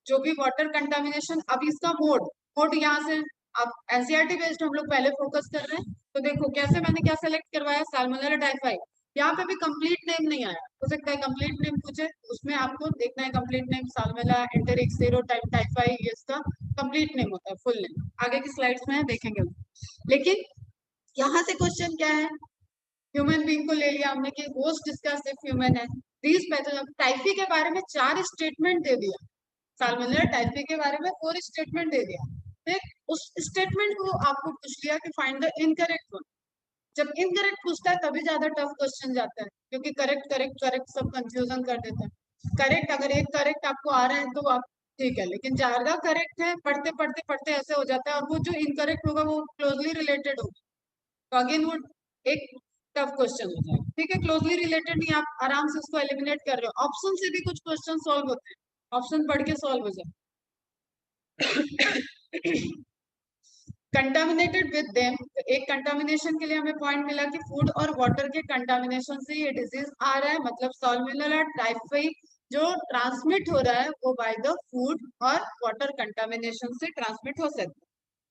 Speaker 1: जो भी वाटर कंटामिनेशन, अब इसका मोड मोड यहाँ से अब एनसीईआरटी बेस्ड हम लोग पहले फोकस कर रहे हैं, तो देखो कैसे मैंने क्या सेलेक्ट करवाया, साल्मोनेला टाइफाइड, यहाँ पे भी कंप्लीट नेम नहीं आया, हो सकता है कंप्लीट नेम पूछे, उसमें आपको देखना है complete name, salmonella enteric serotype typhoid, ये इसका कंप्लीट नेम होता है, फुल नेम आगे की स्लाइड्स में देखेंगे। लेकिन यहाँ से क्वेश्चन क्या है, ह्यूमन बींग को ले लिया हमने कि होस्ट जिसका सिर्फ ह्यूमन है, दीज पैथोजन, टाइफी के बारे में 4 स्टेटमेंट दे दिया, साल्मोनेला टाइफी के बारे में 4 स्टेटमेंट दे दिया। फिर उस स्टेटमेंट को आपको पूछ लिया कि फाइंड द इनकरेक्ट वन, जब इनकरेक्ट पूछता है तभी ज्यादा टफ क्वेश्चन जाता है, क्योंकि करेक्ट करेक्ट करेक्ट सब कंफ्यूजन कर देता है। करेक्ट अगर एक करेक्ट आपको आ रहा है तो आप ठीक है, लेकिन ज्यादा करेक्ट है पढ़ते पढ़ते पढ़ते ऐसे हो जाता है, और वो जो इनकरेक्ट होगा वो क्लोजली रिलेटेड होगा, तो अगेन वो एक टफ क्वेश्चन हो जाएगा। ठीक है, क्लोजली रिलेटेड नहीं, आप आराम से उसको एलिमिनेट कर रहे हो, ऑप्शन से भी कुछ क्वेश्चन सॉल्व होते हैं, ऑप्शन पढ़ के सॉल्व हो जाए। कंटामिनेटेड विद देम, एक कंटामिनेशन के लिए हमें पॉइंट मिला कि फूड और वाटर के कंटामिनेशन से ये डिजीज आ रहा है, मतलब साल्मोनेला टाइफी जो ट्रांसमिट हो रहा है वो बाय द फूड और वाटर कंटामिनेशन से ट्रांसमिट हो सकता है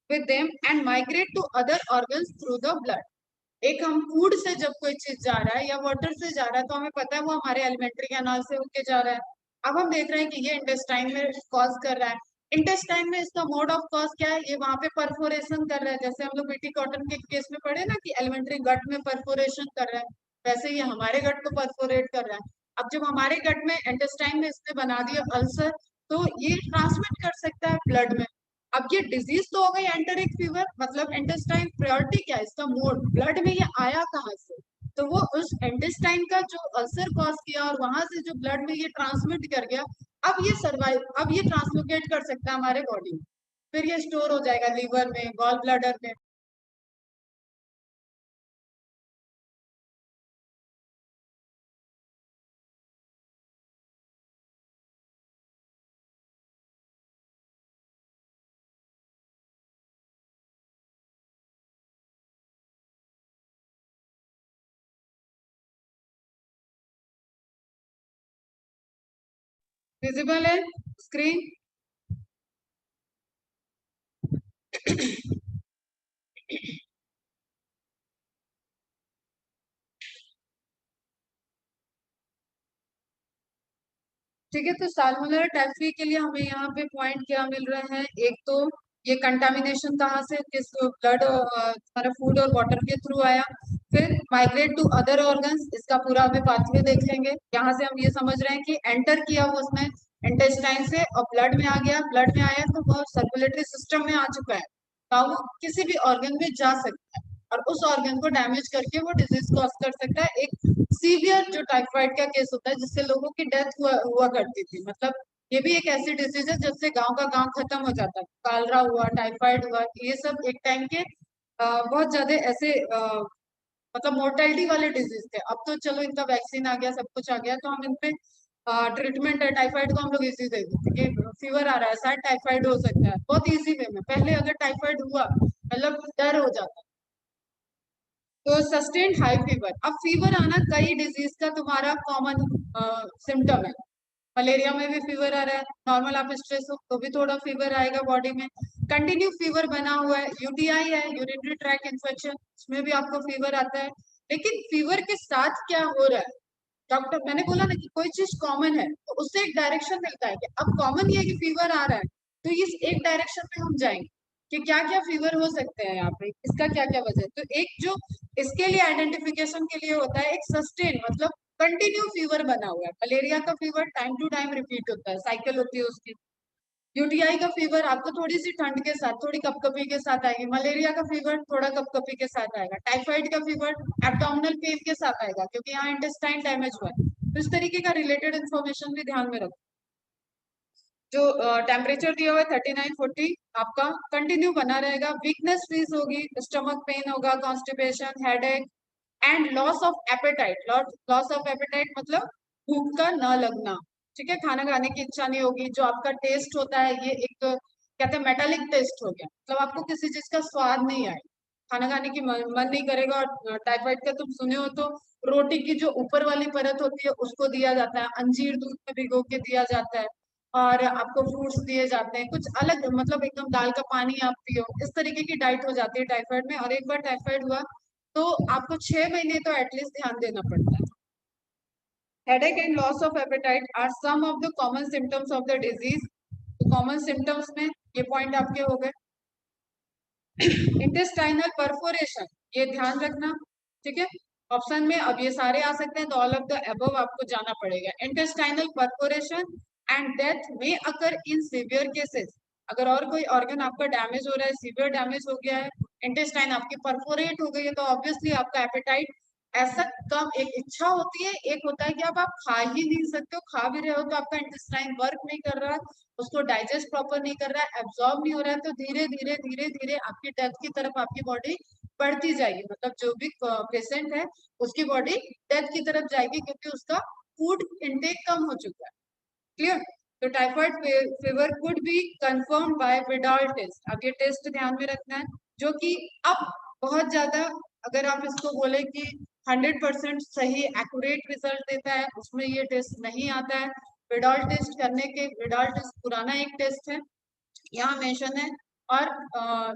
Speaker 1: with them and migrate to other organs through the blood. एक हम फूड से जब कोई चीज जा रहा है या वाटर से जा रहा है तो हमें पता है वो हमारे एलिमेंट्री कैनाल से होके जा रहा है, अब हम देख रहे हैं कि ये इंटेस्टाइन में कॉज कर रहा है, इंटेस्टाइन में इसका मोड ऑफ कॉज क्या है, ये वहां पे परफोरेशन कर रहा है, जैसे हम लोग बीटी कॉटन के केस में पढ़े ना कि एलिमेंट्री गट में परफोरेशन कर रहा है, वैसे ये हमारे गट को परफोरेट कर रहा है। अब जब हमारे गट में इंटेस्टाइन में इसने बना दिया अल्सर, तो ये ट्रांसमिट कर सकता है ब्लड में। अब ये डिजीज तो हो गई एंटेरिक फीवर, मतलब इंटेस्टाइन प्रायोरिटी क्या है, इसका मोड ब्लड में ये आया कहाँ से, तो वो उस इंटेस्टाइन का जो अल्सर कॉज किया और वहां से जो ब्लड में ये ट्रांसमिट कर गया, अब ये सर्वाइव, अब ये ट्रांसलोकेट कर सकता है हमारे बॉडी में, फिर ये स्टोर हो जाएगा लीवर में, गॉल ब्लैडर में। विजिबल है स्क्रीन? ठीक है। तो साल्मोनेला टाइफी के लिए हमें यहाँ पे पॉइंट क्या मिल रहे हैं, एक तो ये कंटामिनेशन कहाँ से, किस ब्लड हमारा फूड और वाटर के थ्रू आया, फिर माइग्रेट टू अदर ऑर्गन्स, इसका पूरा अभी पाथवे देख लेंगे। यहाँ से हम ये समझ रहे हैं कि एंटर किया वो उसने इंटेस्टाइन से और ब्लड में आ गया, ब्लड में आया तो वो सर्कुलेटरी सिस्टम में आ चुका है, तो वो किसी भी ऑर्गन में जा सकता है और उस ऑर्गन को डैमेज करके वो डिजीज कॉज कर सकता है। एक सीवियर जो टाइफाइड का केस होता है जिससे लोगों की डेथ हुआ करती थी, मतलब ये भी एक ऐसी डिजीज है जिससे गांव का गांव खत्म हो जाता है। कालरा हुआ, टाइफाइड हुआ, ये सब एक टाइम के बहुत ज्यादा ऐसे मतलब मोर्टेलिटी वाले डिजीज थे। अब तो चलो इनका वैक्सीन आ गया, सब कुछ आ गया, तो हम इनपे ट्रीटमेंट है। टाइफाइड को हम लोग इजी दे देते कि फीवर आ रहा है, शायद टाइफाइड हो सकता है, बहुत इजी वे में। पहले अगर टाइफाइड हुआ मतलब डर हो जाता। तो सस्टेन्ड हाई फीवर, अब फीवर आना कई डिजीज का तुम्हारा कॉमन सिम्टम है। मलेरिया में भी फीवर आ रहा है, नॉर्मल आप स्ट्रेस हो तो भी थोड़ा फीवर आएगा बॉडी में। कंटिन्यू फीवर बना हुआ है, यूटीआई है, यूरिनरी ट्रैक इन्फेक्शन, उसमें भी आपको फीवर आता है। लेकिन फीवर के साथ क्या हो रहा है, डॉक्टर मैंने बोला ना कि कोई चीज कॉमन है तो उससे एक डायरेक्शन मिलता है कि अब कॉमन ये है कि फीवर आ रहा है, तो इस एक डायरेक्शन में हम जाएंगे कि क्या क्या फीवर हो सकते हैं यहाँ पे, इसका क्या क्या वजह है। तो एक जो इसके लिए आइडेंटिफिकेशन के लिए होता है, एक सस्टेन मतलब कंटिन्यू फीवर बना हुआ है। मलेरिया का fever time to time repeat होता है, साइकिल होती है उसकी। यूटीआई का फीवर आपको थोड़ी सी ठंड के साथ, थोड़ी कपकपी के साथ आएगी। मलेरिया का फीवर थोड़ा कपकपी के साथ आएगा। टाइफाइड का फीवर एब्डोमिनल पेन के साथ आएगा क्योंकि यहाँ इंटेस्टाइन डैमेज हुआ है। तो इस तरीके का रिलेटेड इन्फॉर्मेशन भी ध्यान में रखो। जो टेम्परेचर दिया हुआ है 39-40 आपका कंटिन्यू बना रहेगा। वीकनेस फीस होगी, स्टमक पेन होगा, constipation, headache and loss of apatite. Loss of apatite मतलब भूख का न लगना, ठीक है, खाना खाने की इच्छा नहीं होगी। जो आपका टेस्ट होता है ये एक कहते हैं मेटालिक टेस्ट हो गया, मतलब आपको किसी चीज का स्वाद नहीं आए, खाना खाने की मन नहीं करेगा। और टाइफाइड का तुम सुने हो तो रोटी की जो ऊपर वाली परत होती है उसको दिया जाता है, अंजीर दूध में भिगो के दिया जाता है, और आपको फ्रूट्स दिए जाते हैं, कुछ अलग मतलब एकदम दाल का पानी आप पियो, इस तरीके की डाइट हो जाती है टाइफाइड में। और एक बार टाइफाइड हुआ तो आपको 6 महीने तो एटलीस्ट ध्यान देना पड़ता है। Headache and loss of appetite are some of the common symptoms of the disease. तो कॉमन सिम्टम्स में ये पॉइंट आपके हो गए। इंटेस्टाइनल परफोरेशन, ये ध्यान रखना, ठीक है। ऑप्शन में अब ये सारे आ सकते हैं तो ऑल ऑफ द अबव आपको जाना पड़ेगा। इंटेस्टाइनल परफोरेशन एंड डेथ में अकर इन सीवियर केसेस, अगर और कोई ऑर्गन आपका डैमेज हो रहा है, सीवियर डैमेज हो गया है, इंटेस्टाइन आपकी परफोरेट हो गई है, तो ऑब्वियसली आपका एपेटाइट ऐसा कम, एक इच्छा होती है, एक होता है कि अब आप खा ही नहीं सकते हो, खा भी रहे हो तो आपका इंटेस्टाइन वर्क नहीं कर रहा है, उसको डाइजेस्ट प्रॉपर नहीं कर रहा है, एब्जॉर्ब नहीं हो रहा है, तो धीरे धीरे धीरे धीरे आपकी डेथ की तरफ आपकी बॉडी बढ़ती जाएगी। मतलब जो भी पेशेंट है उसकी बॉडी डेथ की तरफ जाएगी क्योंकि उसका फूड इनटेक कम हो चुका है। क्लियर। तो typhoid fever could be confirm by Widal test. अब ये टेस्ट ध्यान में रखना है जो कि अब बहुत ज्यादा, अगर आप इसको बोले कि 100% सही एक्यूरेट रिजल्ट देता है, उसमें ये टेस्ट नहीं आता है। विडाल टेस्ट करने के, विडाल टेस्ट पुराना एक टेस्ट है, यहाँ मेंशन है, और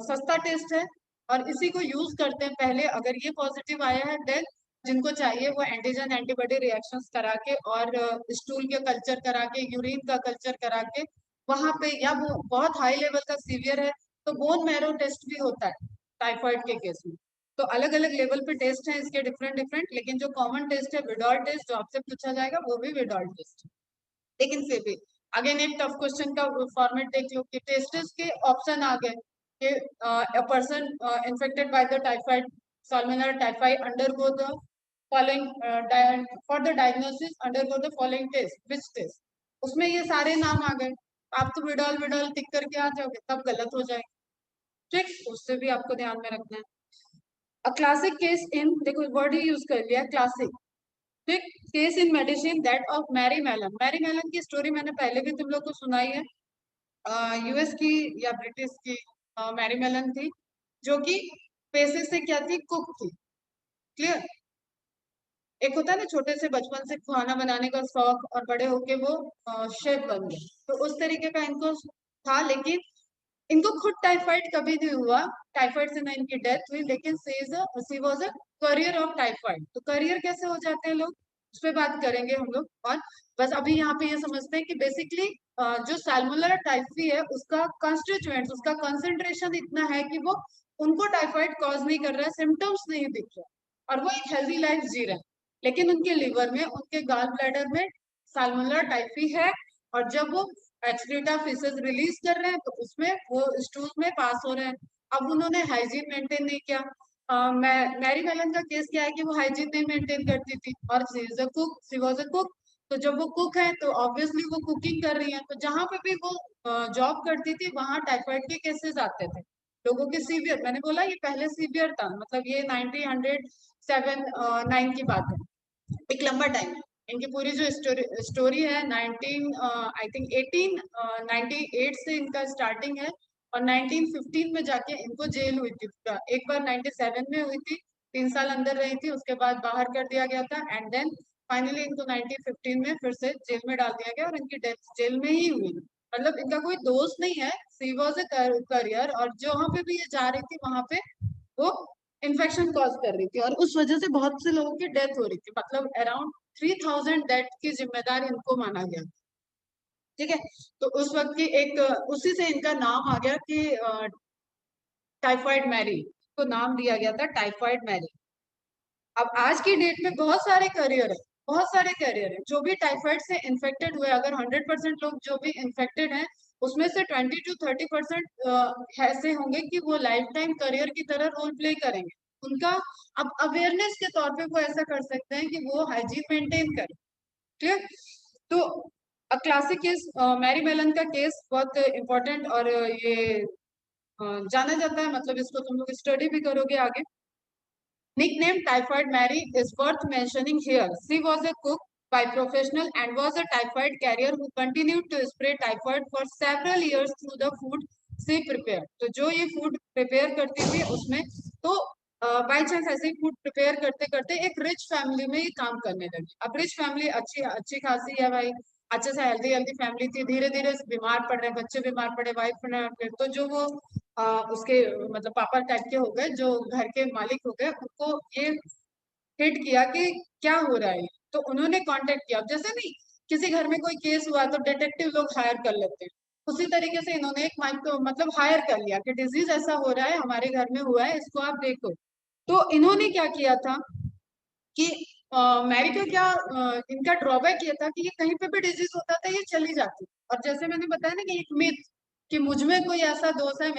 Speaker 1: सस्ता टेस्ट है, और इसी को यूज करते हैं। पहले अगर ये पॉजिटिव आया है देन जिनको चाहिए वो एंटीजन एंटीबॉडी रिएक्शंस करा के और स्टूल के कल्चर करा के, यूरिन का कल्चर करा के वहां पे, या वो बहुत हाई लेवल का सीवियर है तो बोन मैरो टेस्ट भी होता है टाइफाइड के केस में। तो अलग अलग लेवल पे टेस्ट है इसके, डिफरेंट डिफरेंट, लेकिन जो कॉमन टेस्ट है विडॉल टेस्ट जो आपसे पूछा जाएगा वो भी विडॉल टेस्ट है। लेकिन फिर भी अगेन एक टफ क्वेश्चन का फॉर्मेट देख लो कि टेस्टिस के ऑप्शन आ गए कि a person infected by the typhoid salmonella typhoid undergo the following for the diagnosis undergo the following test, which test. उसमें ये सारे नाम आ गए, आप तो विडॉल विडॉल टिक करके आ जाओगे तब गलत हो जाएगा। ठीक, उससे भी आपको ध्यान में रखना है। अ क्लासिक केस इन, देखो वर्ड ही यूज कर लिया क्लासिक, ठीक। Case in medicine that of Mary Mallon. Mary Mallon की स्टोरी मैंने पहले भी तुम लोग को सुनाई है, यूएस की या ब्रिटिश की मैरी मेलन थी, जो कि पेशे से क्या थी, कुक थी। क्लियर। एक होता है ना छोटे से बचपन से खाना बनाने का शौक और बड़े होके वो शेफ बन गए, तो उस तरीके का इनको था। लेकिन इनको खुद टाइफाइड कभी नहीं हुआ, टाइफाइड से ना इनकी डेथ हुई, लेकिन she was a career of typhoid. तो करियर कैसे हो जाते हैं लोग, उस पर बात करेंगे हम लोग। और बस अभी यहाँ पे ये समझते हैं कि बेसिकली जो सैल्मोनेला टाइफी है उसका कॉन्स्टिट्यूएंट्स, उसका कंसंट्रेशन इतना है कि वो उनको टाइफाइड कॉज नहीं कर रहा है, सिम्टम्स नहीं दिख रहा है, और वो एक हेल्दी लाइफ जी रहे हैं, लेकिन उनके लिवर में, उनके गाल ब्लैडर में सैल्मोनेला टाइफी है। और जब वो एक्सक्रीटा फीसेस रिलीज कर रहे हैं तो उसमें वो स्टूल में पास हो रहे हैं। अब उन्होंने हाइजीन मेंटेन नहीं किया। मैरी मेलन का केस क्या है कि वो हाइजीन नहीं मेंटेन करती थी, और शी वाज अ कुक। तो जब वो कुक है तो ऑब्वियसली वो कुकिंग कर रही है, तो जहां पे भी वो जॉब करती थी वहां टाइफाइड के केसेस आते थे लोगों के सीवियर। मैंने बोला ये पहले सीवियर था, मतलब ये 1907-9 की बात है, एक लंबा टाइम है। इनकी पूरी जो स्टोरी है 19 आई थिंक 1898 से इनका स्टार्टिंग है, और 1915 में जाके इनको जेल हुई थी। एक बार 97 में हुई थी, 3 साल अंदर रही थी, उसके बाद बाहर कर दिया गया था, एंड देन फाइनली इनको 1915 में फिर से जेल में डाल दिया गया, और इनकी डेथ जेल में ही हुई। मतलब इनका कोई दोस्त नहीं है, सी वॉज ए करियर, और जहाँ पे भी ये जा रही थी वहां पे वो इन्फेक्शन कॉज कर रही थी, और उस वजह से बहुत से लोगों की डेथ हो रही थी, मतलब अराउंड 3000 डेथ की जिम्मेदार इनको माना गया। ठीक है, तो उस वक्त की एक उसी से इनका नाम आ गया कि टाइफाइड मैरी, को नाम दिया गया था टाइफाइड मैरी। अब आज की डेट में बहुत सारे करियर है, बहुत सारे करियर है जो भी टाइफाइड से इन्फेक्टेड हुए। अगर 100% लोग जो भी इन्फेक्टेड हैं उसमें से 20 to 30% ऐसे होंगे कि वो लाइफ टाइम करियर की तरह रोल प्ले करेंगे उनका। अब अवेयरनेस के तौर पे वो ऐसा कर सकते हैं कि वो हाइजीन मेंटेन करें। ठीक, तो क्लासिक केस मैरी मेलन का केस बहुत इम्पोर्टेंट, और ये जाना जाता है, मतलब इसको तुम लोग स्टडी भी करोगे आगे। Nicknamed Typhoid Mary is worth mentioning here. She was a cook by professional and was a typhoid carrier who continued to spread typhoid for several years through the food she prepared. तो जो ये food prepare करती थी उसमें, तो by chance ऐसे ही food prepare करते करते एक रिच फैमिली में ये काम करने लगी। अब रिच फैमिली अच्छी अच्छी खासी है भाई, अच्छे से हेल्दी हेल्दी फैमिली थी, धीरे धीरे बीमार पड़ रहे, बच्चे बीमार पड़े, वाइफ बीमार पड़े, तो जो वो उसके मतलब पापा टाइप के हो गए, जो घर के मालिक हो गए, उनको ये हिट किया कि क्या हो रहा है। तो उन्होंने कांटेक्ट किया। जैसे नहीं, किसी घर में कोई केस हुआ तो डिटेक्टिव लोग हायर कर लेते हैं, उसी तरीके से इन्होंने एक माइक्रो मतलब हायर कर लिया कि डिजीज ऐसा हो रहा है, हमारे घर में हुआ है, इसको आप देखो। तो इन्होंने क्या किया था कि मैरी का क्या इनका ड्रॉबैक ये था कि ये कहीं पे भी डिजीज होता था ये चली जाती। और जैसे मैंने बताया ना कि एक मिथ कि मुझ में कोई ऐसा दोष है